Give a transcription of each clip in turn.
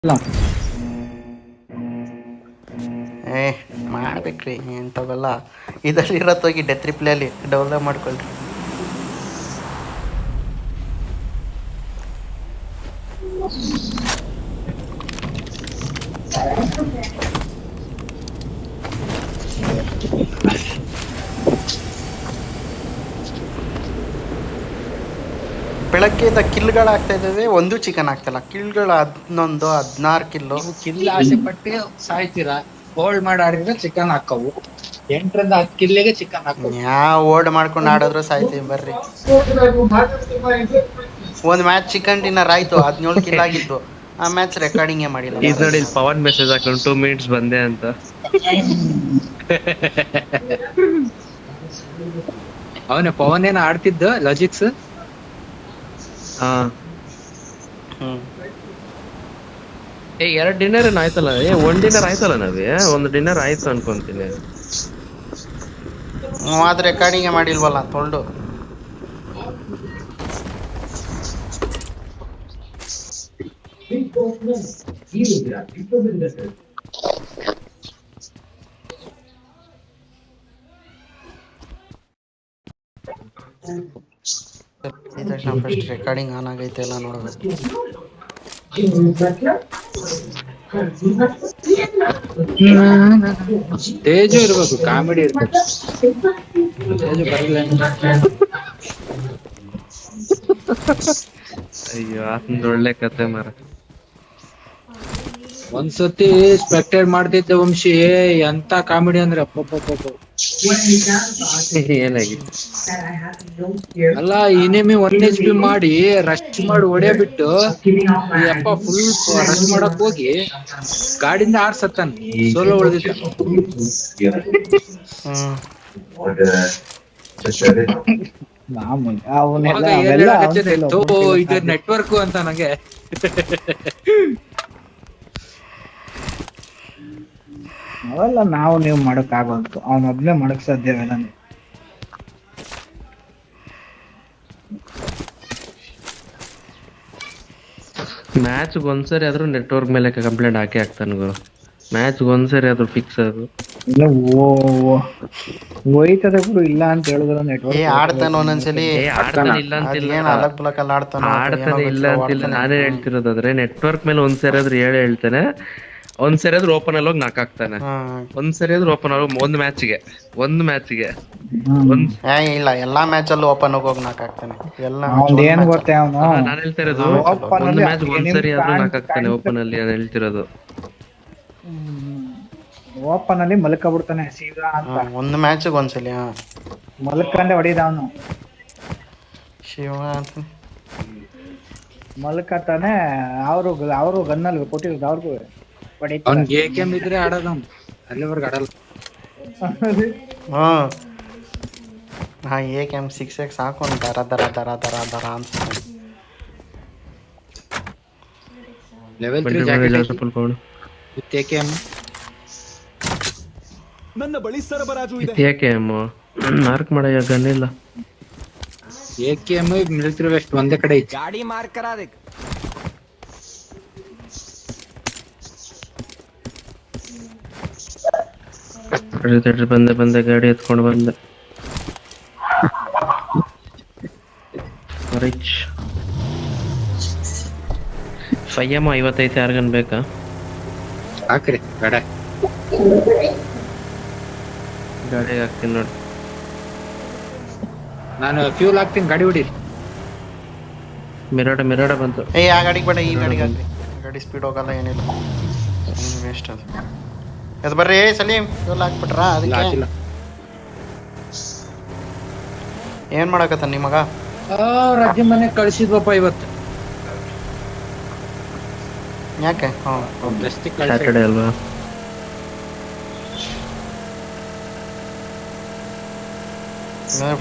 ಇಲ್ಲ ಏ ಮಾಡ್ಬೇಕ್ರಿ ಇಂಥವೆಲ್ಲ ಇದರಲ್ಲಿರತ್ತೋಗಿ ಡೆತ್ ರಿಪ್ಲೇಲಿ ಡೌನ್ಲೋಡ್ ಮಾಡ್ಕೊಳ್ರಿ. ಬೆಳಗ್ಗೆದ ಕಿಲ್ಗಳಾಗ್ತಾ ಇದ್ದಾವೆ, ಒಂದು ಚಿಕನ್ ಆಗ್ತಾಯಿಲ್ಲ. ಕಿಲ್ಗಳು 11 16 ಕಿಲ್ಲು. ನೀವು ಕಿಲ್ ಆಸೆ ಪಟ್ಟು ಸಾಯ್ತೀರಾ. ಹೋಲ್ಡ್ ಮಾಡಿ ಆಡಿದ್ರೆ ಚಿಕನ್ ಹಾಕವು 8 ರಿಂದ 10 ಕಿಲ್ಲಿಗೆ ಚಿಕನ್ ಹಾಕವು. ಯಾವ ಓಲ್ಡ್ ಮಾಡ್ಕೊಂಡು ಆಡಿದ್ರು ಸಾಯ್ತೀವಿ ಬರ್ರಿ. ಒಂದು ಮ್ಯಾಚ್ ಚಿಕನ್ ಡಿನ್ನರ್ ಆಯಿತು, 17 ಕಿಲ್ ಆಗಿತ್ತು. ಆ ಮ್ಯಾಚ್ ರೆಕಾರ್ಡಿಂಗೇ ಮಾಡಿಲ್ಲ ಈ ಬರ್ರಿ ನೋಡಿ ನಾವು. ಪವನ್ ಮೆಸೇಜ್ ಹಾಕೊಂಡು 2 ಮಿನಿಟ್ಸ್ ಬಂದೆ ಅಂತ. ಅವನೇ ಪವನ್ ಏನ ಆಡ್ತಿದ್ದ ಲಾಜಿಕ್ಸ್. ಹಾ ಹ್ಞೂ ಏ 2 ಡಿನ್ನರ್ ಏನ್ ಆಯ್ತಲ್ಲ. 1 ಡಿನ್ನರ್ ಆಯ್ತಲ್ಲ ನಾವೇ. 1 ಡಿನ್ನರ್ ಆಯ್ತು ಅನ್ಕೊಂತೀನಿ. ಅದು ರೆಕಾರ್ಡಿಂಗೇ ಮಾಡಿಲ್ವಲ್ಲ ತೊಳ್ದು. ತಕ್ಷಣ ಫಸ್ಟ್ ರೆಕಾರ್ಡಿಂಗ್ ಆನ್ ಆಗೈತೆ ಎಲ್ಲ ನೋಡಬೇಕು. ತೇಜು ಇರ್ಬೇಕು, ಕಾಮಿಡಿ ಇರ್ಬೇಕು. ತೇಜು ಬರಲ್ಲ. ಅಯ್ಯೋ ಅದೊಂದು ಒಳ್ಳೆ ಕತೆ ಮಾರ. ಒಂದ್ಸತಿ ಸ್ಪೆಕ್ಟೇಟ್ ಮಾಡ್ತಿದ್ದೆ ವಂಶಿ, ಎಂತ ಕಾಮಿಡಿ ಅಂದ್ರೆ ಅಪ್ಪಪ್ಪಪ್ಪ. ಏನಾಗಿತ್ತು? ಅಲ್ಲ ಇನಿಮಿ 1 HP ಮಾಡಿ ರಶ್ ಮಾಡಿ ಹೊಡೆ ಬಿಟ್ಟು ಈ ಅಪ್ಪ ಫುಲ್ ರಶ್ ಮಾಡಕ್ ಹೋಗಿ ಗಾಡಿಯಿಂದ ಆಡ್ಸತ್ತಾನ, ಸೋಲೋ ಉಳ್ದಿತ್ತ. ಇದು ನೆಟ್ವರ್ಕ್ ಅಂತ ನಂಗೆ. ಅವೆಲ್ಲ ನೀವು ಮಾಡಕ್ ಆಗೋದು, ಅವನೊಬ್ನೇ ಮಾಡಕ್ ಸಾಧ್ಯವಿಲ್ಲ. ಮ್ಯಾಚ್ ಒಂದ್ಸರಿ ಆದ್ರೂ ನೆಟ್ವರ್ಕ್ ಮೇಲೆ ಕಂಪ್ಲೇಂಟ್ ಹಾಕ್ತಾನೆ ಗುರು. ಮ್ಯಾಚ್ ಒಂದ್ಸರಿ ಆದ್ರೂ ಫಿಕ್ಸ್ ಅದು. ಇಲ್ಲ ಹೋಯ್ತದೆ ಬಿಡು, ಇಲ್ಲ ಅಂತ ಹೇಳಿದ್ರೆ ಏ ನೆಟ್ವರ್ಕ್ ಆಡ್ತಾನ ಒಂದೊಂದ್ಸಲಿ. ಆಡ್ತಾನೆ ಇಲ್ಲ ಅಂತಿಲ್ಲ, ಅದೇನು ಅಲಗ್ ಬಲಕಲ್ಲಿ ಆಡ್ತಾನೋ ಆಡ್ತಾನೆ ಇಲ್ಲ ಅಂತಿಲ್ಲ. ನಾನೇ ಹೇಳ್ತಿರೋದಾದ್ರೆ ನೆಟ್ವರ್ಕ್ ಮೇಲೆ ಒಂದ್ಸರಿ ಆದ್ರೂ ಹೇಳ್ತಾನೆ. ಒಂದ್ಸರಿ ಆದ್ರೂ ಓಪನ್ ಅಲ್ಲಿ ಹೋಗಿ ನಾಕ್ ಹಾಕ್ತಾನೆ. ಒಂದ್ಸರಿ ಆದ್ರೂ ಓಪನ್ ಆಗಿ ಒಂದ್ ಮ್ಯಾಚ್ಗೆ ಇಲ್ಲ ಎಲ್ಲಾ ಮ್ಯಾಚ್ ಅಲ್ಲೂ ಓಪನ್ ಹೋಗಿ ನಾಕ್ ಹಾಕ್ತಾನೆ. ಎಲ್ಲ ಏನ್ ಗೊತ್ತೇ ಅವನು ನಾನ್ ಹೇಳ್ತಾ ಇರೋದು ಒಂದ್ ಮ್ಯಾಚ್ ಒಂದ್ಸರಿ ಆದ್ರೂ ನಾಕ್ ಹಾಕ್ತಾನೆ ಓಪನ್ ಅಲ್ಲಿ. ನಾನು ಹೇಳ್ತಿರೋದು ಓಪನ್ ಅಲ್ಲಿ ಮಲ್ಕ ಬಿಡ್ತಾನೆ ಸೀದಾ ಅಂತ. ಒಂದು ಮ್ಯಾಚ್ಗೆ ಒಂದ್ಸಲಿ ಮಲ್ಕಂಡೆ ಹೊಡಿದ ಅವನು. ಶಿವ ಮಲ್ಕತಾನೆ. ಅವರು ಗನ್ನಲ್ಲಿ ಕೊಟ್ಟಿರೋದು ಅವ್ರಿಗೂ ಅವ್ನಿಗೆ ಏಕೆಮ್ ಇದ್ರೆ ಆಡೋದು, ಅವ್ನು ಅಲ್ಲಿವರೆಗೆ ಆಡಲ್ಲ. ಏಕೆಮ್ 6x ಹಾಕೊಂಡು ದರ ದರ ದರ ದರ ದರ ಅಂತ. Level 3 jacket with AKM. ನನ್ನ ಬಳಿ ಸರಬರಾಜು ಇದೆ. ಏಕೆಮ್ ಮಾರ್ಕ್ ಮಾಡಯ್ಯ ಗನ್ ಇಲ್ಲ. ಏಕೆಮ್ ಮಿಲಿಟರಿ ವೆಸ್ಟ್ ಒಂದೇ ಕಡೆ ಐತಿ. ಗಾಡಿ ಮಾರ್ಕ್ ಕರಾ ದೇ. ಬಂದೆ ಗಾಡಿ ಎತ್ಕೊಂಡು ಬಂದೆ. ರಿಚ್ 5M 55 ಯಾರ್ಗನ್ ಬೇಕಾ? ಹಾಕ್ರಿ ಗಾಡಿ ಹಾಕ್ತೀನಿ ನೋಡಿ. ನಾನು ಫ್ಯೂಲ್ ಹಾಕ್ತೀನಿ, ಗಾಡಿ ಹೊಡಿ. ಮಿರಾಡ ಬಂತು. ಆ ಗಾಡಿಗೆ ಬೇಡ, ಈ ಗಾಡಿಗೆ ಹಾಕ್ರಿ. ಗಾಡಿ ಸ್ಪೀಡ್ ಹೋಗಲ್ಲ, ಏನಿಲ್ಲ, ವೇಸ್ಟ್ ಅದು. ಅದು ಬರ್ರಿ ಸಲೀಮ್, ಇವೆಲ್ಲ ಹಾಕ್ಬಿಟ್ರಾ ಅದಕ್ಕೆ? ಏನ್ ಮಾಡಕತ್ತ ನಿಮ್ಮ ಮಗ? ರಜೆ ಮನೆ ಕಳ್ಸಿದ್ವಪ್ಪ ಇವತ್ತು. ಯಾಕೆ? ಸ್ಯಾಟರ್ಡೆ ಅಲ್ವಾ?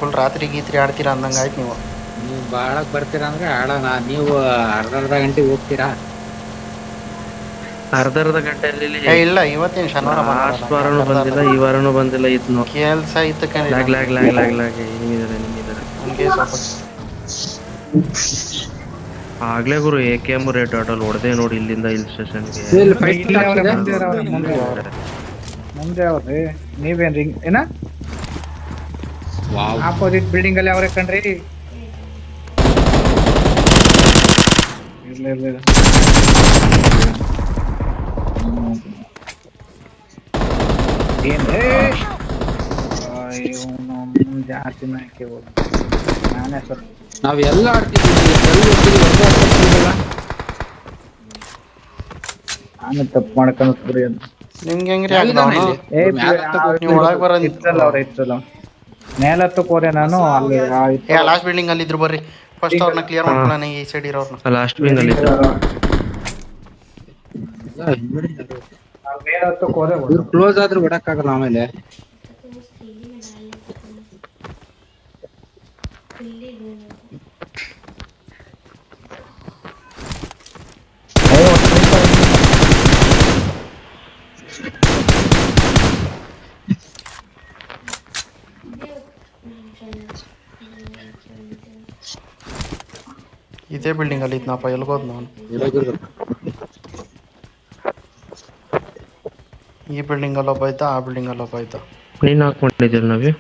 ಫುಲ್ ರಾತ್ರಿ ಗೀತ್ರಿ ಆಡ್ತೀರಾ ಅಂದಂಗೆ ಆಯ್ತು ನೀವು. ನೀವು ಬಾಳಕ್ ಬರ್ತೀರಾ ಅಂದ್ರೆ ಆಡೋಣ. ನೀವು ಅರ್ಧ ಗಂಟೆಗೆ ಹೋಗ್ತೀರಾ. ಅರ್ಧ ಗಂಟೆಯಲ್ಲಿ ಇಲ್ಲ, ಇವತ್ತೇನು ಶನಿವಾರ ವಾರನೂ ಬಂದಿಲ್ಲ, ಈ ವಾರನೂ ಬಂದಿಲ್ಲ. ಇದ್ನು ಕೆಲ್ಸ ಇತ್ತು ನಿಮ್ಮಿದ್ದಾರೆ ಹಂಗೆ ಸ್ವಲ್ಪ ಆಗ್ಲೇ ಗುರು AKM ರೆಡ್ ಡಾಟಲ್ಲಿ ಹೊಡೆದೆ ನೋಡಿ ಇಲ್ಲಿಂದ ಹಿಲ್ ಸ್ಟೇಷನ್ಗೆ. ಇಲ್ಲಿ fight ಇಲ್ಲೇ ಅವ್ರೆ, ಆಗ್ತಿದೆ. ಮುಂದೆ ಅವ್ರೆ, ಮುಂದೆ ಅವ್ರಿ. ನೀವೇನ್ ರಿಂಗ್ ಏನ ವಾವ್. ಆಪೋಸಿಟ್ ಬಿಲ್ಡಿಂಗ್ ಅಲ್ಲಿ ಅವ್ರೆ ಕಣ್ರಿ. ಇಲ್ಲ ಏನ್ ಇವನು ಜಾಸ್ತಿ ನಾಕೆ ಹೋಗ ನಾನೇ ಸ್ವಲ್ಪ ನಾವ್ ಎಲ್ಲ ಆಡ್ತಿದ್ದೀವಿ, ನಾನು ತಪ್ಪು ಮಾಡ್ಕೊಂಡು ಅದು ನಿಮ್ಗೆ ಹೆಂಗ್ರಿ ಯಾವ್ದಾನ ಇಲ್ಲಿ? ನೀವು ಒಳಗೆ ಬರೋದು ಇತ್ತಲ್ಲ ಅವ್ರ ಇತ್ತಲ್ಲ ಮೇಲತ್ತಕ್ಕೆ ಹೋದೆ ನಾನು ಅಲ್ಲಿ ಲಾಸ್ಟ್ ಬಿಲ್ಡಿಂಗ್ ಅಲ್ಲಿ ಇದ್ರು ಬರ್ರಿ. ಫಸ್ಟ್ ಅವ್ರನ್ನ ಕ್ಲಿಯರ್ ಮಾಡ್ಕೊಳ್ಳೋಣ ಈ ಸೈಡ್ ಇರೋರ್ನ. ಲಾಸ್ಟ್ ವಿಂಗ್ ಅಲ್ಲಿ ಇದ್ರು. ಮೇಲತ್ತಕ್ಕೆ ಹೋದೆ ಕ್ಲೋಸ್ ಆದ್ರೂ ಬಿಡಕ್ಕಾಗಲ್ಲ ಆಮೇಲೆ. ಇದೇ ಬಿಲ್ಡಿಂಗ್ ಅಲ್ಲಿ ಇದ್ನಪ್ಪ, ಎಲ್ಗೋದ್ ನಾನು. ಈ ಬಿಲ್ಡಿಂಗ್ ಅಲ್ಲಿ ಒಬ್ಬ ಆಯ್ತಾ, ಆ ಬಿಲ್ಡಿಂಗ್ ಅಲ್ಲಿ ಒಬ್ಬ ಆಯ್ತಾ. ನೀನ್ ಹಾಕೊಂಡಿದ್ದೀರ ನಾವಿ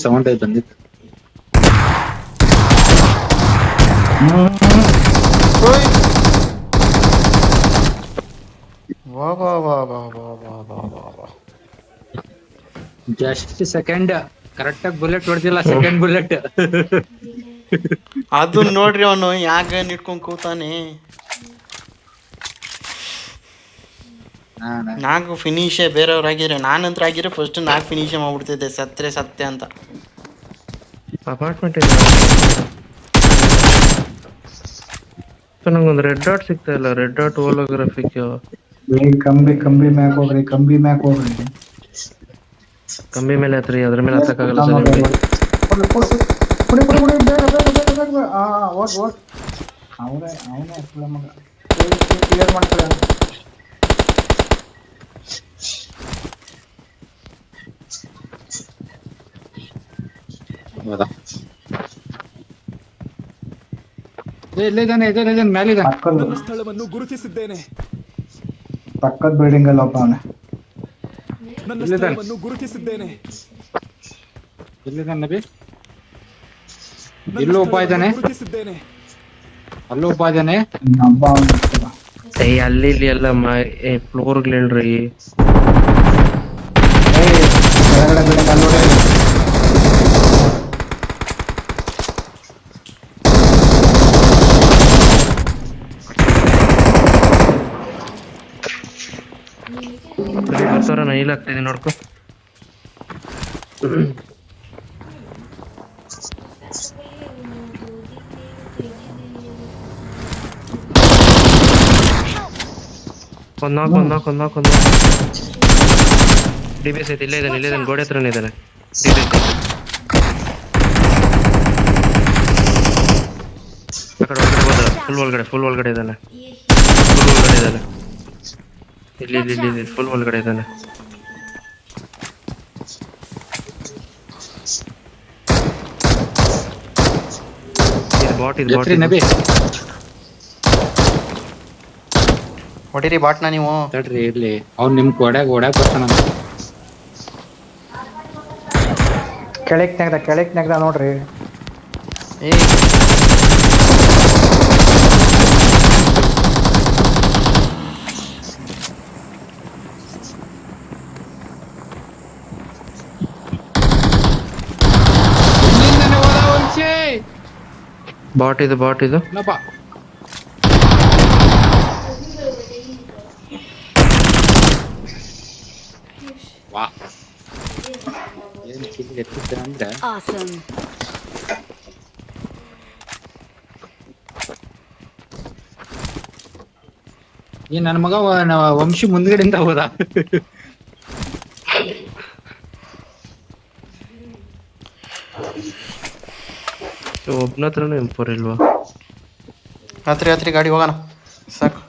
ಸೌಂಡ್ ಆಯ್ತು ಬಂದಿತ್ತು. ವಾ ವಾ ವಾ ವಾ ವಾ ವಾ ವಾ ವಾ ವಾ. ಜಸ್ಟ್ ಸೆಕೆಂಡ್ ಕರೆಕ್ಟ್ ಆಗಿ ಬುಲೆಟ್ ಹೊಡೆದಿಲ್ಲ, ಸೆಕೆಂಡ್ ಬುಲೆಟ್. ಅದು ನೋಡ್ರಿ ಅವನು ಯಾಕೆ ನಿಟ್ಕೊಂಡ್ ಕೂತಾನೆ. ನಾಲ್ಕು ಫಿನಿಶೇ ಬೇರೆಯವ್ರಾಗಿದ್ರೆ, ನಾನಂತ್ರ ಆಗಿದ್ರೆ ಫಸ್ಟ್ 4 ಫಿನಿಶೇ ಮಾಡ್ಬಿಡ್ತಿದ್ದೆ, ಸತ್ರೆ ಸತ್ಯ ಅಂತ. ಅಪಾರ್ಟ್ಮೆಂಟ್ ಇದೆ. ನಂಗೊಂದು ರೆಡ್ ಡಾಟ್ ಸಿಗ್ತಾ ಇಲ್ಲ. ರೆಡ್ ಡಾಟ್ ಹೋಲೋಗ್ರಾಫಿಕ್ ಕಂಬಿ ಮ್ಯಾಕ್ ಹೋಗ್ರಿ, ಕಂಬಿ ಮ್ಯಾಕ್ ಹೋಗ್ರಿ. ಕಂಬಿ ಮೇಲೆ ಹತ್ರಿ, ಅದ್ರ ಮೇಲೆ ಹತ್ತಕ್ಕಾಗಲ್ಲ ಸರ್. ಅವನೇ ಮಗ ಕ್ಲಿಯರ್ ಮಾಡ್ತಾರೆ. ಹೌದಾ? ಇಲ್ಲಿದ್ದಾನೆ ಮೇಲಿದ್ದಾನೆ. ನನ್ನ ಸ್ಥಳವನ್ನು ಗುರುತಿಸಿದ್ದೇನೆ. ಪಕ್ಕದ ಬಿಲ್ಡಿಂಗ್ ಅಲ್ಲಿ ಒಬ್ಬ ಅವನೇ. ನನ್ನ ಸ್ಥಳವನ್ನು ಗುರುತಿಸಿದ್ದೇನೆ. ಎಲ್ಲಿದ್ದಾನೆ ನಬಿ? ಇಲ್ಲೂ ಒಬ್ಬ ಇದ್ದಾನೆ, ಗುರುತಿಸಿದ್ದೇನೆ. ಅಲ್ಲೂ ಒಬ್ಬ ಇದ್ದಾನೆ. ಒಬ್ಬ ಅವನು ಅಲ್ಲಿ ಇಲ್ಲಿ ಎಲ್ಲ ಫ್ಲೋರ್ಗಳೇಳ್ರಿ. ಕೆಳಗಡೆ ಬಿಲ್ಡಿಂಗ್ ಅಲ್ಲಿ ನೋಡಿ. ಬರ್ತಾರ ನೈಲ್ ಆಗ್ತಿದೆ ನೋಡ್ಕೊ. ಕೊಂದ DBS ಐತೆ. ಇಲ್ಲೇ ಇದ್ದಾನೆ, ಗೋಡೆ ಹತ್ರನೇ ಇದ್ದಾನೆ. DBS ಐತೆ. ಆ ಕಡೆ ಒಳಗಡೆ ಹೋದ, ಫುಲ್ ಒಳಗಡೆ ಇದ್ದಾನೆ. ಇಲ್ಲಿ ಫುಲ್ ಒಳಗಡೆ ಇದ್ದಾನೆ. ಬಾಟ್ ನಬಿ ಹೊಡಿರಿ ಬಾಟ್ನ ನೀವು. ತಡ್ರಿ ಇರ್ಲಿ, ಅವ್ನು ನಿಮ್ ಓಡ್ಯಾಗ ಬರ್ತಾನ. ಕೆಳಕ್ ನೆಗ್ದ ನೋಡ್ರಿ. ಏ ಬಾಟ್ ಇದು ನಪ್ಪ ವಾ ಏನ್ ಚಿಕ್ಕ ಎತ್ತಿದ್ದ ಅಂದ್ರೆ Awesome. ಈ ನನ್ನ ಮಗ ವಂಶಿ ಮುಂದ್ಗಡೆಯಿಂದ ಹೋದ. ಒಬ್ನ ಹತ್ರನೂ M4 ಇಲ್ವಾ? ಹತ್ರಿ ಗಾಡಿ ಹೋಗೋಣ ಸಾಕು.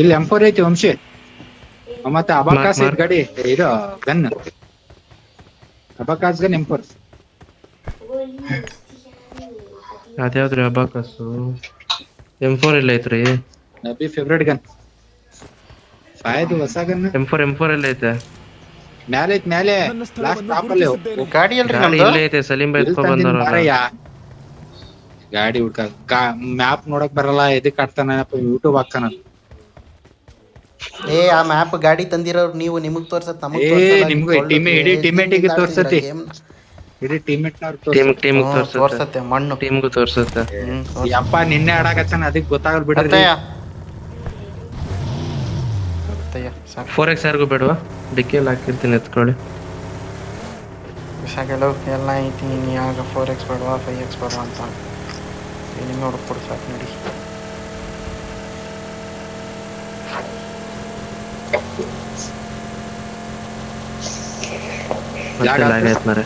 ಇಲ್ಲಿ M4 ಐತಿ ವಂಶಿ. ಮತ್ತೆ ಅಬಕಾಸ್ ಮಾರ್ಕ್. ಗಾಡಿ ಇದು ಗನ್ ಅಬಕಾಸ್ ಗನ್ M4 ಅದ್ಯಾವ್ದ್ರಿ ಅಬಾಕಸ್ಸು? M4 ಎಲ್ಲ ಐತ್ರಿ? ನಬಿ ಫೇವ್ರೇಟ್ ಗನ್ ಸಾಯ್ದು ಹೊಸ ಗನ್ M4 ಎಲ್ಲ ಐತೆ? ಮ್ಯಾಲೆ ಐತ್ ಮ್ಯಾಲೆ ನನ್ನ ಲಾಸ್ಟ್ ಸ್ಥಳವನ್ನು ಟಾಪ್ ಅಲ್ಲಿ ಗುರುತಿಸಿದ್ದೇನೆ. ಗಾಡಿ ಅಲ್ರಿ ಗಾಡಿ ನಮ್ದು. ಇಲ್ಲೇ ಐತೆ, ಸಲೀಂ ಬೈ ಎತ್ಕೊ ಬಂದವ್ರಲ್ಲ. ಬಾರಯ್ಯ ಗಾಡಿ ಹುಡ್ಕ ಮ್ಯಾಪ್ ನೋಡಕ್ ಬರಲ್ಲ ಎದಕ್ ಆಡ್ತಾನಪ್ಪ ಯೂಟ್ಯೂಬ್ ಹಾಕ್ತಾನ ಏ ಆ ಮ್ಯಾಪ್ ಗಾಡಿ ತಂದಿರೋರು ನೀವು, ನಿಮಗ್ ತೋರ್ಸತ್ ನಮಗ್ ಏ ತೋರ್ಸಲ್ಲ. ನಿಮ್ಗೂ ಇಡೀ ಟೀಮೇಟಿಗೆ ತೋರ್ಸತಿ ಇಡೀ ಟೀಮೇಟ್ ಟೀಮ್ ತೋರ್ಸತ್ತೆ ಮಣ್ಣು. ಟೀಮ್ಗೂ ತೋರ್ಸುತ್ತೆ. ಯಪ್ಪ ನಿನ್ನೆ ಆಡಾಕತ್ತಾನ ಅದಕ್ ಗೊತ್ತಾಗಲ್ ಬಿಡ್ರಿ ಅತ್ತಯ್ಯ ಸಾಕು 4x ಯಾರಿಗೂ ಬೇಡವಾ? ಡಿಕ್ಕಿಯಲ್ಲಿ ಹಾಕಿರ್ತೀನಿ, ಎತ್ಕೊಳ್ಳಿ. ಸಾಕೆಲ್ಲ ಎಲ್ಲ ಐತಿ. ನೀನು ಯಾವಾಗ 4x ಬೇಡವಾ 5x ಬೇಡವಾ ಅಂತ ನಿಮಗೆ ಹುಡುಕ್ಬಿಡು ಸಾಕು ನೋಡಿ. ಮತ್ತೆ ಲ್ಯಾಗ್ ಆಯ್ತು ಮಾರೆ,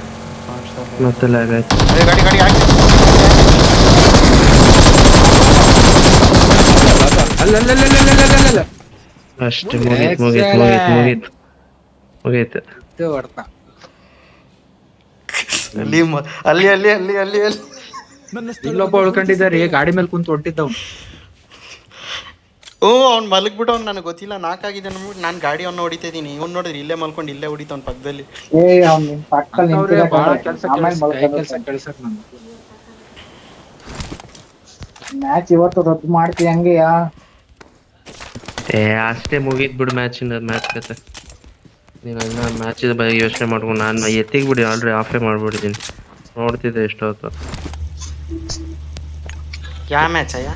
ಮತ್ತೆ ಲ್ಯಾಗ್ ಆಯ್ತು. ಗಾಡಿ ಗಾಡಿ ಹಾಕಿ ಅಲ್ಲ ಅಷ್ಟೇ, ಮುಗೀತು. ಹೊಡ್ತಾ ಅಲ್ಲಿ ಅಲ್ಲಿ ಅಲ್ಲಿ ಅಲ್ಲಿ ಅಲ್ಲಿ ಅಲ್ಲಿ ನನ್ನ ಇಲ್ಲೊಬ್ಬ ಉಳ್ಕೊಂಡಿದ್ದಾರೆ ಗಾಡಿ ಮೇಲೆ ಕುಂತು ಹೊಂಟಿದ್ದವ್ ಅವ್ನು ಮಲಗ್ಬಿಟ್ಟು ಅವ್ನು ನನಗೆ ಗೊತ್ತಿಲ್ಲ ನಾಲ್ಕಾಗಿದೆ ಅಂದ್ಬಿಟ್ಟು ನಾನು ಗಾಡಿ ಅವ್ನು ಹೊಡಿತಾ ಇದ್ದೀನಿ. ಇವ್ನು ನೋಡಿದ್ರೆ ಇಲ್ಲೇ ಮಲ್ಕೊಂಡು ಇಲ್ಲೇ ಹೊಡಿತಾವ್ನ ಪಕ್ಕದಲ್ಲಿ. ಬಹಳ ಕೆಲಸ ಕೆಲ್ಸಕ್ ನಾನು ಮ್ಯಾಚ್ ಇವತ್ತು ರದ್ದು ಮಾಡ್ತೀವಿ ಹಂಗೆಯಾ? ಅಷ್ಟೇ ಮುಗೀತ್ ಬಿಡು ಮ್ಯಾಚ್ ಕತೆ. ನೀನು ಅದನ್ನ ಮ್ಯಾಚ್ ಬಗ್ಗೆ ಯೋಚನೆ ಮಾಡ್ಕೊಂಡು ನಾನು ಎತ್ತಿಗೆ ಬಿಡಿ ಆಲ್ರೆಡಿ ಆಫೇ ಮಾಡ್ಬಿಟ್ಟಿದ್ದೀನಿ. ನೋಡ್ತಿದ್ದೆ ಎಷ್ಟೊತ್ತು. ಯಾವ ಮ್ಯಾಚ್ ಅಯ್ಯ?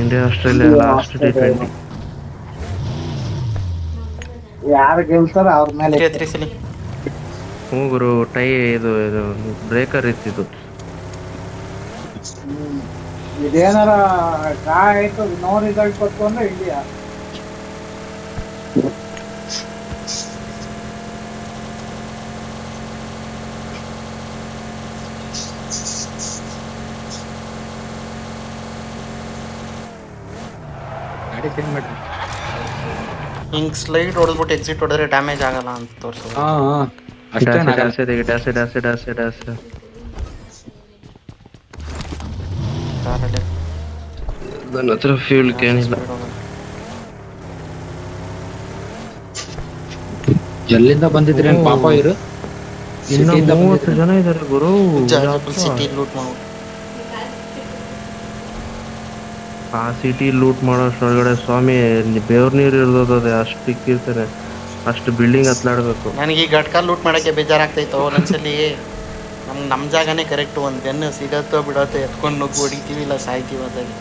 India Australia last T20. ಯಾರು ಗೆಲ್ತಾರ ಅವ್ರ ಮೇಲೆ. ಸಲಿ ಹ್ಞೂ ಗುರು, ಇದು ಬ್ರೇಕರ್ ಇತ್ತಿದ್ದು. ಇದೇನಾರ ಡ್ರಾ ಆಯ್ತು, ನೋ ರಿಸಲ್ಟ್ ಕೊಟ್ಟು ಅಂದ್ರೆ ಇಂಡಿಯಾ. ಗಾಡಿ ಚೇಂಜ್ ಮಾಡ್ರಿ. ಹಿಂಗೆ ಸ್ಲೈಡ್ ಹೊಡೆದ್ಬಿಟ್ಟು ಎಕ್ಸಿಟ್ ಹೊಡೆದ್ರೆ ಡ್ಯಾಮೇಜ್ ಆಗಲ್ಲ ಅಂತ ತೋರಿಸೋದು. ಡ್ಯಾಸ್. ಕಾರಲ್ಲಿ ನನ್ನ ಹತ್ರ ಫ್ಯೂಲ್ ಏನಿಲ್ಲ. ಎಲ್ಲಿಂದ ಬಂದಿದ್ರಿ ಪಾಪ ಇರು? ಇನ್ನು 30 ಜನ ಇದಾರೆ ಗುರು. ಸಿಟಿ ಲೂಟ್ ಮಾಡ್ಬಿಟ್ಟು ಆ ಸಿಟಿ ಲೂಟ್ ಮಾಡೋಷ್ಟ್ರೊಳಗಡೆ ಸ್ವಾಮಿ ಬೇವ್ರ ನೀರು ಇರ್ದೋದೆ, ಅಷ್ಟು ಇಕ್ಕಿರ್ತಾರೆ, ಅಷ್ಟು ಬಿಲ್ಡಿಂಗ್ ಹತ್ಲಾಡ್ಬೇಕು. ನನಗೆ ಈ ಘಟ್ಕ ಲೂಟ್ ಮಾಡೋಕ್ಕೆ ಬೇಜಾರಾಗ್ತೈತೆ. ಒಂದೊಂದ್ಸಲಿ ನಮ್ಮ ಜಾಗನೇ ಕರೆಕ್ಟ್, ಒಂದು ಗನ್ ಸಿಗತ್ತೋ ಬಿಡತ್ತೋ ಎತ್ಕೊಂಡು ನುಗ್ಗು ಹೊಡಿತೀವಿ, ಇಲ್ಲ ಸಾಯ್ತೀವಿ ಅದಾಗಿ.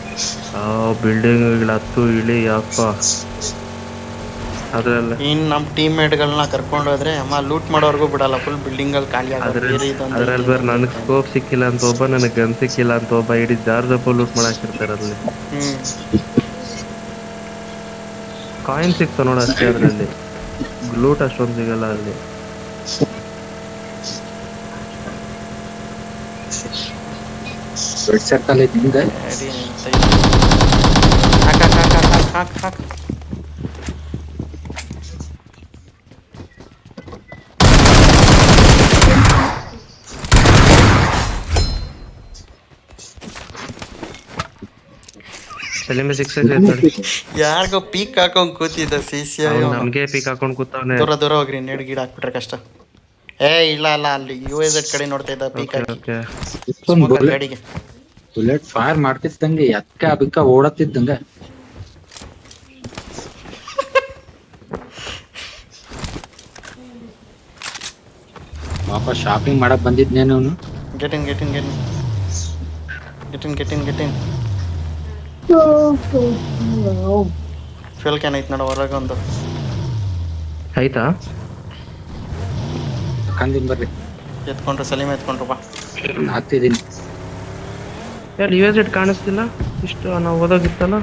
ಬಿಲ್ಡಿಂಗ್ಗಳು ಹತ್ತು ಇಳಿ ಅಪ್ಪ. ಅದ್ರಲ್ಲ ಇನ್ನು ನಮ್ಮ ಟೀಮ್ ಮೇಟ್ಗಳನ್ನ ಕರ್ಕೊಂಡು ಹೋದ್ರೆ ಅಮ್ಮ ಲೂಟ್ ಮಾಡೋರ್ಗೂ ಬಿಡಲ್ಲ, ಫುಲ್ ಬಿಲ್ಡಿಂಗಲ್ಲಿ ಖಾಲಿ ಅದ್ರಲ್ಲಿ ಬೇರೆ ನನಗೆ ಸ್ಕೋಪ್ ಸಿಕ್ಕಿಲ್ಲ ಅಂತ ಒಬ್ಬ, ನನಗೆ ಗನ್ ಸಿಕ್ಕಿಲ್ಲ ಅಂತ ಒಬ್ಬ, ಇಡೀ ಜಾರ್ಜಪ್ಪ ಲೂಟ್ ಮಾಡಾಕಿರ್ತಾರೆ ಅದ್ರಲ್ಲಿ. ಕಾಯಿನ್ ಸಿಕ್ತ ನೋಡ ಅಷ್ಟೇ, ಅದ್ರಲ್ಲಿ ಲೂಟ್ ಅಷ್ಟೊಂದು ಸಿಗಲ್ಲ ಅಲ್ಲಿ. ರೆಡ್ ಸರ್ಕಲ್ ಐತಿ ಹಿಂದೆ. ಹಾಕ್ ಸಲೀಮೆ 6x ನೋಡಿ. ಯಾರಿಗೋ ಪೀಕ್ ಹಾಕೊಂಡ್ ಕೂತಿದ್ದ ಸಿಸಿ. ನಮ್ಗೆ ಪೀಕ್ ಹಾಕೊಂಡ್ ಕೂತವನೆ. ದೂರ ಹೋಗ್ರಿ, ನೆಡ್ ಗಿಡ ಹಾಕ್ಬಿಟ್ರೆ ಕಷ್ಟ. ಇಲ್ಲ ಅಲ್ಲಿ UAZ ಕಡೆ ನೋಡ್ತಾ ಇದ್ದ ಪೀಕ್ ಹಾಕಿ ಗಾಡಿಗೆ. ಬುಲೆಟ್ ಫೈರ್ ಮಾಡ್ತಿದ್ದಂಗೆ ಎಕ್ಕ ಬಿಕ್ಕ ಓಡತ್ತಿದ್ದಂಗೆ. ಪಾಪ ಶಾಪಿಂಗ್ ಮಾಡಕ್ ಬಂದಿದ್ನೇನು ಅವನು. ಗೆಟ್ ಇನ್ ಫ್ಯೂಲ್ ಕ್ಯಾನ್ ಐತ್ ನೋಡ ಹೊರಗೆ ಒಂದು. ಆಯ್ತಾ ಕಂದಿನ್ ಬರ್ರಿ, ಎತ್ಕೊಂಡ್ರು ಸಲೀಮ್ ಎತ್ಕೊಂಡ್ರು ಬಾ. ಹಾಕ್ತಿದೀನಿ. ಯಾರು UAZ ಕಾಣಿಸ್ತಿಲ್ಲ? ಇಷ್ಟು ನಾವು ಓದೋಗಿತ್ತಲ್ಲ.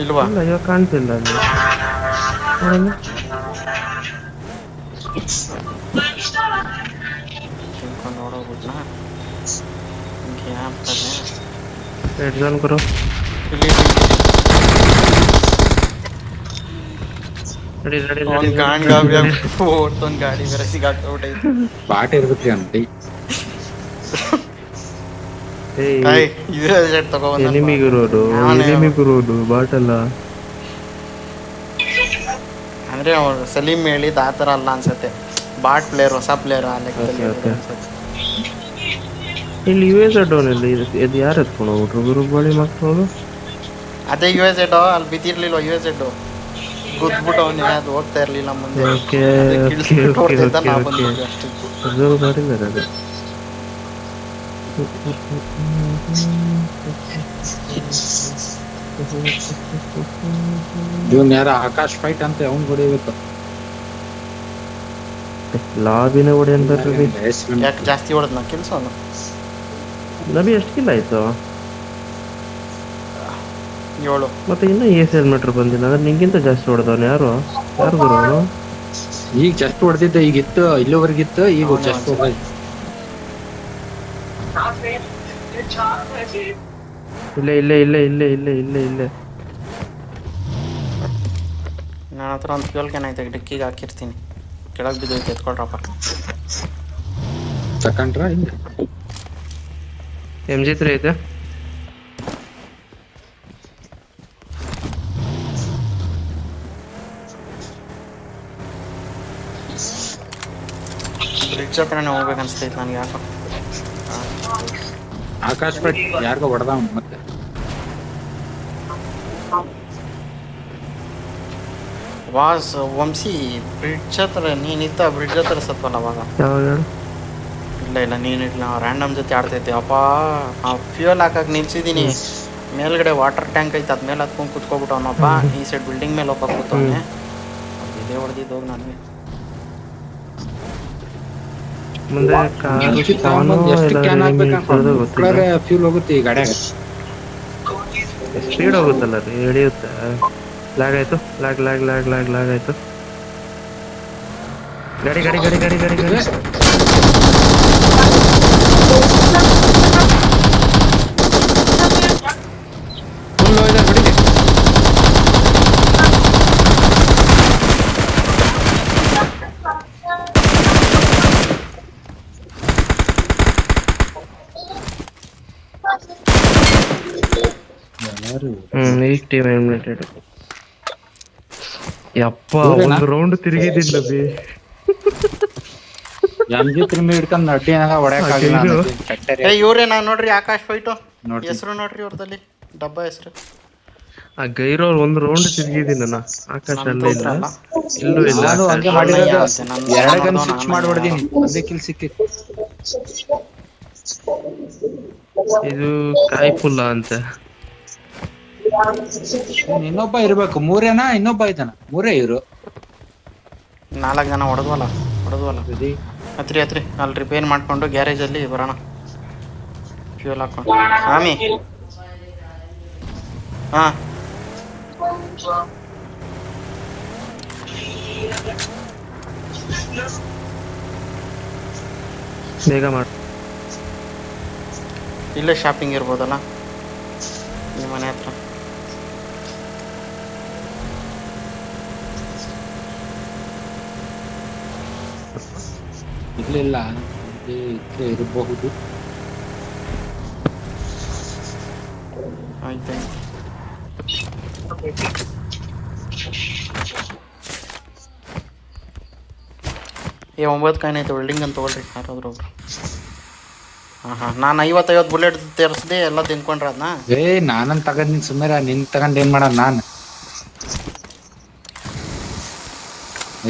ಇಲ್ವಾ? ಇಲ್ಲ, ಇವಾಗ ಕಾಣ್ತಿಲ್ಲ ಅಲ್ಲಿ. ನೋಡೋಗ್ಬಿಟ್ನಾ ರೆಡ್ ಝೋನ್ ಗುರು. ಇಲ್ಲಿ ನಡಿ ನಡಿ ಅವ್ನ್ ನಡಿ ಗಾಂಡ್ ಗಾಬರಿ ಆಗ್ಬಿಟ್ಟು ಓಡ್ತೊಂದ್ ಗಾಡಿ ಬೇರೆ ಸಿಗಾಕ್ಬಿಟ್ಟೈತೆ. ಬಾಟ್ ಇರ್ಬೇಕ್ರಿ ಅಂಟಿ. ಏಯ್ ಯೂಎಸ್ ತಗೊಬಂದ ಎನಿಮಿಗಿರೋದು ಬಾಟಲ್ಲ. ಅಂದ್ರೆ ಅವ್ರು ಸಲೀಂ ಹೇಳಿದ ಆ ಥರ ಅಲ್ಲ ಅನ್ಸತ್ತೆ. ಬಾಟ್ ಪ್ಲೇಯರ್, ಹೊಸ ಪ್ಲೇಯರ್ ಆ ಲೆಕ್ಕದಲ್ಲಿ Okay. ಅನ್ಸತ್ತೆ. ಇಲ್ಲಿ US ಡೌನ್ ಇಲ್ಲಿ ಇದು ಯಾರು ಎತ್ಕೊಂಡು ಹೋಗ್ಬಿಟ್ರು ಗುರುಬಾಳಿ ಮಕ್ಕಳು? ಅದೇ US ಅಲ್ಲಿ ಬಿದ್ದಿರ್ಲಿಲ್ಲ. US ಗುದ್ಬಿಟ್ಟು ಅವನೇ ಅದು ಹೋಗ್ತಾ ಇರ್ಲಿಲ್ಲ ಮುಂದೆ. ಓಕೆ ಕಿಳಿಸ್ಬಿಟ್ಟು ಹೊಡ್ದಿದ್ದ, ನಾವು ಬಂದ್ಬಿಟ್ವಿ ಅಷ್ಟೇ. ಅಬ್ಸರ್ವ್ ಮಾಡಿದ್ದಾರೆ ಅದು. ಇವನ್ ಯಾರ ಆಕಾಶ್ ಫೈಟ್ ಅಂತ ಅವ್ನ್ ಹೊಡಿಬೇಕು. ಲಾಬಿನ ಹೊಡಿ ಅಂತಾರ್ರಿ. ಯಾಕೆ ಜಾಸ್ತಿ ಹೊಡೆದ್ನ ಕೆಲ್ಸ ಅವನು? ನಬಿ ಎಷ್ಟು ಕಿಲ್ಲ ಆಯ್ತು? 7. ಮತ್ತೆ ಇನ್ನೂ ಹೆಲ್ಮೆಟ್ರ್ ಬಂದಿಲ್ಲ ಅಂದ್ರೆ ನಿಂಗಿಂತ ಜಾಸ್ತಿ ಹೊಡೆದವನು ಯಾರು ಗುರು ಅವನು? ಈಗ ಜಸ್ಟ್ ಹೊಡೆದಿದ್ದ, ಈಗ ಇತ್ತು ಇಲ್ಲಿವರೆಗಿತ್ತು, ಈಗ ಜಸ್ಟ್ ಹೋಗ. ಇಲ್ಲೇ ನನ್ನ ಹತ್ರ ಒಂದು ಫ್ಯೂಲ್ ಕ್ಯಾನ್ ಐತೆ, ಡಿಕ್ಕಿಗೆ ಹಾಕಿರ್ತೀನಿ. ಕೆಳಗೆ ಬಿದ್ದೈತೆ, ಎತ್ಕೊಳ್ರಪ್ಪ. ತಕೊಂಡ್ರ MG3 ಐತೆ. ಬ್ರಿಡ್ಜ್ ಹತ್ರನೇ ಹೋಗ್ಬೇಕು ಅನ್ಸ್ತೈತೆ ನನಗೆ ಯಾಕೋ. ಆಕಾಶ್ ಫೈಟ್ ಯಾರಿಗ ಹೊಡೆದ ಮತ್ತೆ. ವಾಸ್ ವಂಶಿ ಬ್ರಿಡ್ಜ್ ಹತ್ರ ನೀನಿದ್ದ, ಬ್ರಿಡ್ಜ್ ಹತ್ರ ಸತ್ವಲ್ಲ ಅವಾಗ. ಇಲ್ಲ ನೀನಿಲ್ಲ, ರ್ಯಾಂಡಮ್ ಜೊತೆ ಆಡ್ತೈತೆ. ಅಪ್ಪ ಫ್ಯೂಯಲ್ ಹಾಕಕ್ಕೆ ನಿಲ್ಸಿದ್ದೀನಿ. ಮೇಲ್ಗಡೆ ವಾಟರ್ ಟ್ಯಾಂಕ್ ಐತೆ, ಅದ್ಮೇಲೆ ಹತ್ಕೊಂಡು ಕುತ್ಕೊಬಿಟ್ಟು ಅವನಪ್ಪ. ಈ ಸೈಡ್ ಬಿಲ್ಡಿಂಗ್ ಮೇಲೆ ಹೋಗಕ್ಕೆ ಕೂತವನೆ. ಇದೇ ಹೊಡೆದಿದ್ದು ಹೋಗಿ ನನಗೆ. ಮುಂದೆ ಎಷ್ಟು ಕ್ಯಾನ್ ಹಾಕ್ಬೇಕಂದ್ರೆ ಫ್ಯೂಲ್ ಹೋಗುತ್ತೆ ಈ ಗಾಡಿಯಾಗ. ಸ್ಪೀಡ್ ಹೋಗುತ್ತಲ್ಲ ರೀ, ಹಿಡಿಯುತ್ತೆ. ಲ್ಯಾಗ್ ಆಯ್ತು, ಲ್ಯಾಗ್ ಆಯ್ತು. ಗಾಡಿ ಈಗ ಟೀಮ್ ಎಲಿಮಿನೇಟೆಡ್. ಯಪ್ಪ ಒಂದು ರೌಂಡ್ ತಿರುಗಿದಿಲ್ಲ ಬಿ. MG3 ಹಿಡ್ಕೊಂಡ್ ಅಡ್ಡಿ ಏನಾಗ ಹೊಡ್ಯಾಕಾಗಿಲ್ಲ. ಇವ್ರೇ ನಾ ನೋಡ್ರಿ, ಆಕಾಶ್ ಫೈಟು ಹೆಸರು ನೋಡ್ರಿ ಅವ್ರದಲ್ಲಿ, ಡಬ್ಬ ಹೆಸರು. ಆ ಗೈರೋರ್ ಒಂದು ರೌಂಡ್ ತಿರುಗಿದ್ದೀನಿ ನಾ. ಆಕಾಶ ಅಲ್ಲೇ ಇಲ್ಲ, ಇಲ್ಲೂ ಇಲ್ಲ. ನಾನು ಹಂಗೆ ಮಾಡಿರೋದು, 2 ಗನ್ ಸ್ವಿಚ್ ಮಾಡಿ ಹೊಡೆದೀನಿ, ಅದೇ ಕಿಲ್ ಸಿಕ್ಕಿತ್ತು. ಇದು ಕಾಯಿಪುಲ್ಲ ಅಂತ. ಇನ್ನೊಬ್ಬ ಇರ್ಬೇಕು. 3 ಇನ್ನೊಬ್ಬ ಇದ್ದಾನ? 3 ಇವರು. 4 ಜನ ಹೊಡೆದ್ವಲ್ಲ. ಹತ್ರಿ ಅಲ್ಲಿ ರಿಪೇರ್ ಮಾಡ್ಕೊಂಡು ಗ್ಯಾರೇಜಲ್ಲಿ ಬರೋಣ. ಫ್ಯೂಲ್ ಹಾಕೊಂಡು ಸ್ವಾಮಿ. ಹಾಂ ಬೇಗ ಮಾಡಿ. ಇಲ್ಲೇ ಶಾಪಿಂಗ್ ಇರ್ಬೋದಲ್ಲ ನಿಮ್ಮ ಮನೆ ಹತ್ರ. ಇರ್ಲಿಲ್ಲ, ಇರಬಹುದು. ಆಯ್ತು. ಏ 9 ಕಾಯಿನ್ ಐತೆ, ವೆಲ್ಡಿಂಗ್ ಅಂತ ತೊಗೊಳ್ರಿ ಯಾರಾದ್ರೂ ಒಬ್ರು. ಹಾಂ ನಾನು 50 ಬುಲೆಟ್ ತರಿಸ್ದೆ, ಎಲ್ಲ ತಿನ್ಕೊಂಡ್ರೆ ಅದನ್ನ. ನಾನಂತ ತಗೊಂಡಿನಿ ಸುಮ್ಮನೆ, ನಿನ್ ತಗೊಂಡ್ ಏನ್ ಮಾಡೋಣ? ನಾನು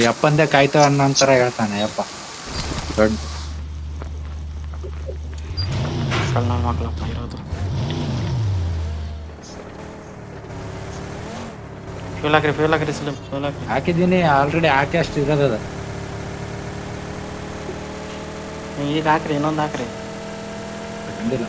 ಯಪ್ಪಂದೆ ಕಾಯ್ತಾವ ಅನ್ನೋಂತರ ಹೇಳ್ತಾನೆ ಯಪ್ಪ. ದೊಡ್ಡ ಕಳ್ಳ ಮಕ್ಳಪ್ಪ ಇರೋದು. ಫ್ಯೂಲ್ ಹಾಕ್ರಿ ಸ್ಲಿಮ್ ಫ್ಯೂಲ್ ಹಾಕ್ರಿ. ಹಾಕಿದ್ದೀನಿ ಆಲ್ರೆಡಿ, ಹಾಕಿ ಅಷ್ಟು ಇರೋದ. ಈಗ ಹಾಕ್ರಿ, ಇನ್ನೊಂದು ಹಾಕ್ರಿ. ಕಂಡಿಲ್ಲ.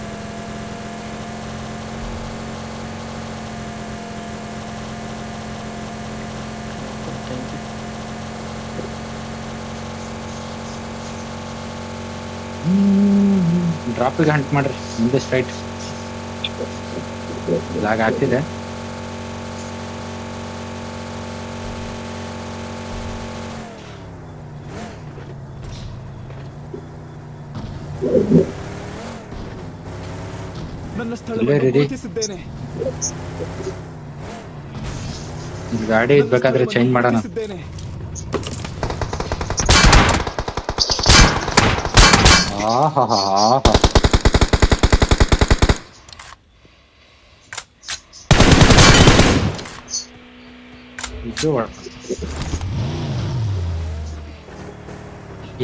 ಡ್ರಾಪಿಗೆ ಹಂಟ್ ಮಾಡ್ರಿ, ಮುಂದೆ ಸ್ಟ್ರೈಟ್ ಲಾಗ್ ಆಗ್ತಿದೆ. ನನ್ನ ಇಲ್ಲೇ ಸ್ಥಳವನ್ನು ರೀ. ಗುರುತಿಸಿದ್ದೇನೆ. ಗಾಡಿ ನನ್ನ ಇದ್ಬೇಕಾದ್ರೆ ಸ್ಥಳವನ್ನು ಚೇಂಜ್ ಮಾಡೋಣ. ಗುರುತಿಸಿದ್ದೇನೆ. ಆಹಾಹಾಹಾ. ಇದು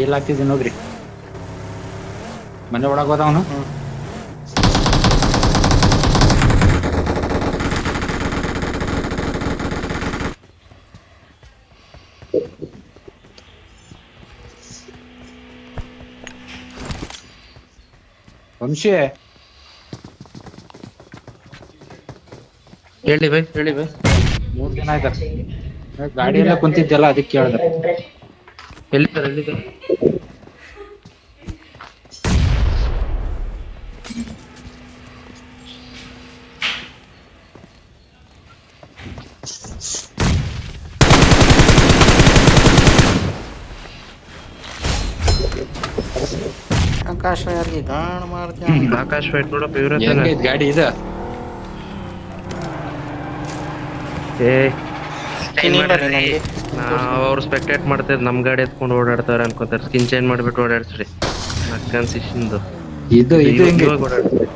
ಏಲಾಗ್ತಿದೆ ನೋಡ್ರಿ. ಮನೆ ಒಳಗೆ ಹೋದವನು. ವಂಶಿ ಹೇಳಿ ಬೈ. 3 ದಿನ ಆಯ್ತ ಗಾಡಿ ಎಲ್ಲ ಕುಂತಿದ್ದೆಲ್ಲ ಅದಕ್ಕೆ ಕೇಳ್ದೆ. ಎಲ್ಲಿದ್ದಾರೆ? ಆಕಾಶ ಯಾರಿಗೆ ಗಾಣ ಮಾಡ್ತೀಯ? ಆಕಾಶ್ ಫೈಟ್ ನೋಡಪ್ಪ ಇವ್ರ ಹೆಂಗೈತ್ ಗಾಡಿ ಇದು? ಅವ್ರು ಸ್ಪೆಕ್ಟೇಟ್ ಮಾಡ್ತಾರೆ, ನಮ್ ಗಾಡಿ ಎತ್ಕೊಂಡು ಓಡಾಡ್ತಾರೆ ಅನ್ಕೊಂತಾರೆ. ಸ್ಕಿನ್ ಚೇಂಜ್ ಮಾಡ್ಬಿಟ್ಟು ಓಡಾಡ್ಸ್ರಿ. ಕನ್ಸಿಷನ್ದು ಇದು ಹೆಂಗೆ? ಓಡಾಡ್ಸ್ರಿ.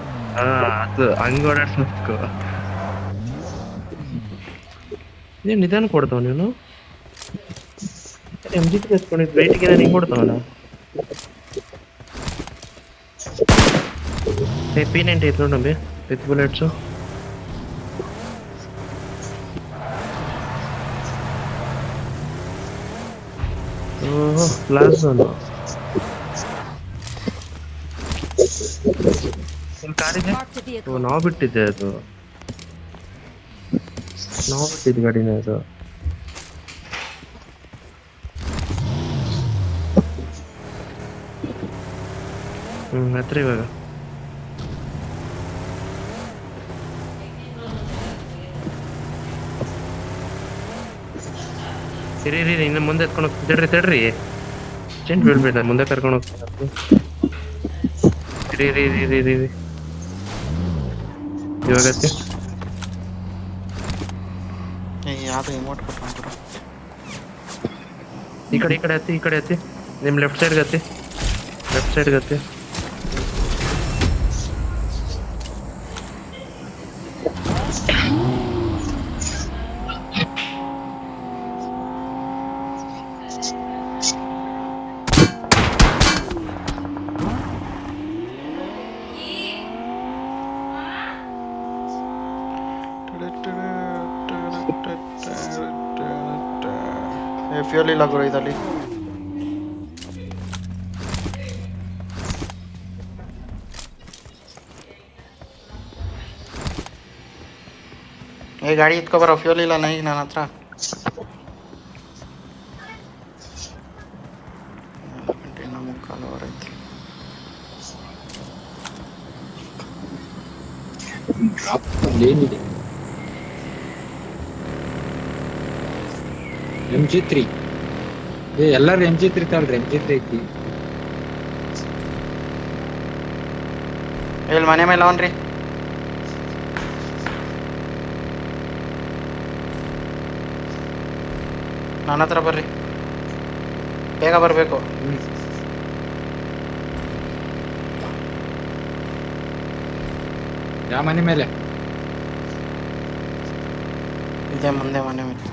ಅದು ಹಂಗ ಓಡಾಡ್ಸ್ಬೇಕು. ನೀನ್ ನಿಧಾನ ಕೊಡ್ತಾವ ನೀನು. MG ಎತ್ಕೊಂಡಿದ್ ವೆಯ್ಟ್ಗೆ ಹಿಂಗ್ ಕೊಡ್ತಾವನ. P90 ಐತ್ ನೋಡ್ ನಮ್ಮಿ ವಿತ್ ಬುಲೆಟ್ಸು. ಓಹೋ ಲಾಸ್ಟ್ ಝೋನ್. ಕಾರಿದೆ ನಾವು ಬಿಟ್ಟಿದ್ದೆ, ಅದು ನಾವು ಬಿಟ್ಟಿದ್ದು ಗಾಡಿನ ಅದು. ಹತ್ರ ಇವಾಗ ಇರಿ ಇನ್ನು ಮುಂದೆ ಎತ್ಕೊಂಡು ಹೋಗ್ತಿದ್ರಿ. ತಡ್ರಿ ಚೆಂಡ್ ಬೀಳ್ಬೇಡ, ಮುಂದೆ ಕರ್ಕೊಂಡು ಹೋಗ್ತೀನಿ. ಇವಾಗತ್ತೆ ಯಾವ್ದು ಇಮೋಟ್ ಕೊಟ್ಬಿಟ್ರು. ಈ ಕಡೆ ಹತ್ತಿ ನಿಮ್ ಲೆಫ್ಟ್ ಸೈಡ್ಗೆ ಹತ್ತಿ. ಫ್ಯೂಲ್ ಇಲ್ಲ ಗುರು ಇದಲ್ಲಿ. ಗಾಡಿ ಇಟ್ಕೊಬರೋ, ಫ್ಯೂಲ್ ಇಲ್ಲ ಈಗ ನನ್ನ ಹತ್ರ. ಏನಿದೆ? MG3 ಎಲ್ಲಾರು MG3 ತಗೊಳ್ರಿ. MG3 ಐತಿ ಇಲ್ಲಿ ಮನೆ ಮೇಲೆ ಅವನ್ರಿ. ನನ್ನ ಹತ್ರ ಬರ್ರಿ, ಬೇಗ ಬರಬೇಕು. ಯಾವ ಮನೆ ಮೇಲೆ? ಇದೆ ಮುಂದೆ ಮನೆ ಮೇಲೆ.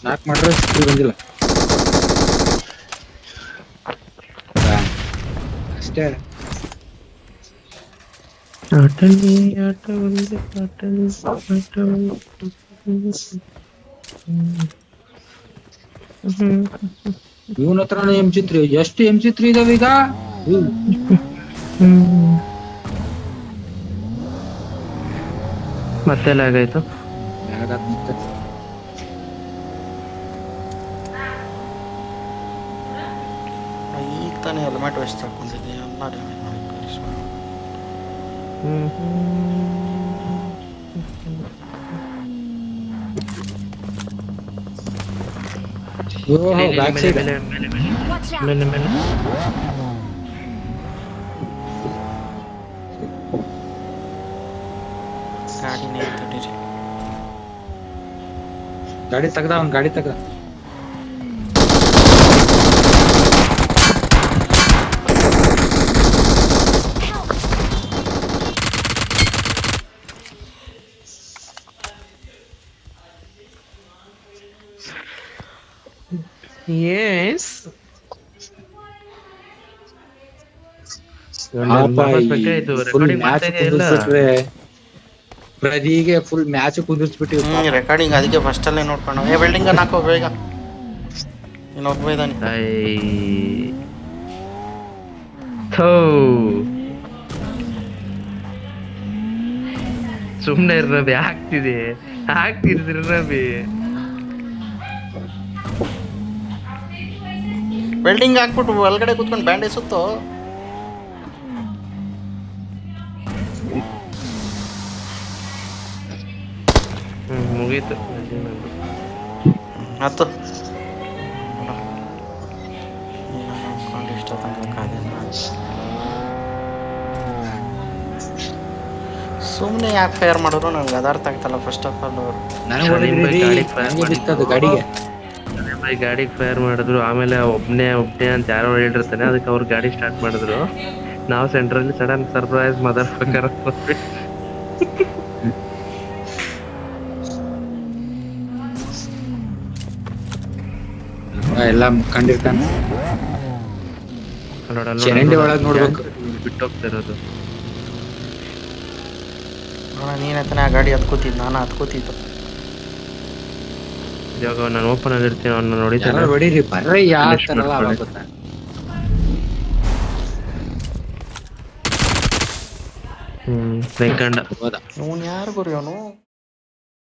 ನಾಕ್ ಮಾಡ್ರೆ ಸಿಕ್ಕಿ ಬಂದಿಲ್ಲ ಅಷ್ಟೇ. ಇವನ ಹತ್ರನೂ M3 ಎಷ್ಟು M3 ಇದಾವ ಈಗ ಇವ್ ಮತ್ತೆ ಲ್ಯಾಗ್ ಆಯ್ತು. ಈಗ ತಾನೇ ಹೆಲ್ಮೆಟ್ ವೇಸ್ಟ್ ಹಾಕೊಂಡಿದ್ದೆ ಎಲ್ಲ ಡ್ಯಾಮೇಜ್ ಮಾಡಿ ಬ್ಯಾಕ್ ಸೈಡ್ ಮೇಲೆ ಮೇಲೆ ಗಾಡಿನೇ ತಡೀರಿ. ಗಾಡಿ ತೆಗ್ದ ಅವ್ನ್ ಗಾಡಿ ತೆಗ್ದ. ಎಸ್ ಫುಲ್ ಮ್ಯಾಚ್ ಕುಂದಿರ್ಸ್ಬಿಟ್ರೆ ಪ್ರದಿಗೆ ಫುಲ್ ಮ್ಯಾಚ್ ಕುಂದಿರ್ಸ್ಬಿಟ್ಟಿವಿ. ರೆಕಾರ್ಡಿಂಗ್ ಅದಕ್ಕೆ ಫಸ್ಟ್ ಅಲ್ಲೇ ನೋಡ್ಕೊಂಡು ಬಿಲ್ಡಿಂಗ್ ಹಾಕೋ ಬೇಗ. ಇನ್ನೊಬ್ಬ ಇದ್ದಾನೆ. ಸುಮ್ನೆ ರವಿ ಆಗ್ತಿದೆ ಆಗ್ತಿರ್ತೀರಿ ರವಿ. ಬಿಲ್ಡಿಂಗ್ ಹಾಕ್ಬಿಟ್ಟು ಒಳಗಡೆ ಕೂತ್ಕೊಂಡು ಬ್ಯಾಂಡೇಜ್ ಸುತ್ತೋ. ಮುಗೀತು ಹತ್ತು ಇಷ್ಟ ತನಕ ಸುಮ್ಮನೆ ಯಾಕೆ ಫೇರ್ ಮಾಡಿದ್ರು ನನಗೆ ಅದು ಅರ್ಥ ಆಗ್ತಲ್ಲ. ಫಸ್ಟ್ ಆಫ್ ಆಲ್ ಅವರು ಗಾಡಿಗೆ ಫೈರ್ ಮಾಡಿದ್ರು. ಆಮೇಲೆ ಒಬ್ನೇ ಅಂತ ಯಾರೋ ಹೇಳಿರ್ತಾನೆ, ಅದಕ್ಕೆ ಅವ್ರು ಗಾಡಿ ಸ್ಟಾರ್ಟ್ ಮಾಡಿದ್ರು. ನಾವು ಸೆಂಟ್ರಲ್ಲಿ ಸಡನ್ ಸರ್ಪ್ರೈಸ್ ಮದರ್ ಫಕ್ಕರ್ ಎಲ್ಲ ಕಂಡಿರ್ತಾನೆ. ಚರಂಡಿ ಒಳಗ್ ನೋಡ್ಬೇಕು ಬಿಟ್ಟೋಗ್ತಾ ಇರೋದು. ನೀನ್ ಹತ್ತಾನೆ ಆ ಗಾಡಿ ಹತ್ಕೋತಿದ್, ನಾನು ಹತ್ಕೋತಿದ್ದು. ಇವಾಗ ನಾನು ಓಪನ್ ಆಗಿರ್ತೀನಿ, ಅವ್ನ ನೋಡಿದ್ರೆ ಹೊಡೀರಿ ಬರ್ರಿ ಯಾವ ವೆಂಕಂಡ ಹೋದ. ಇವನು ಯಾರು ಗುರಿ ಅವನು.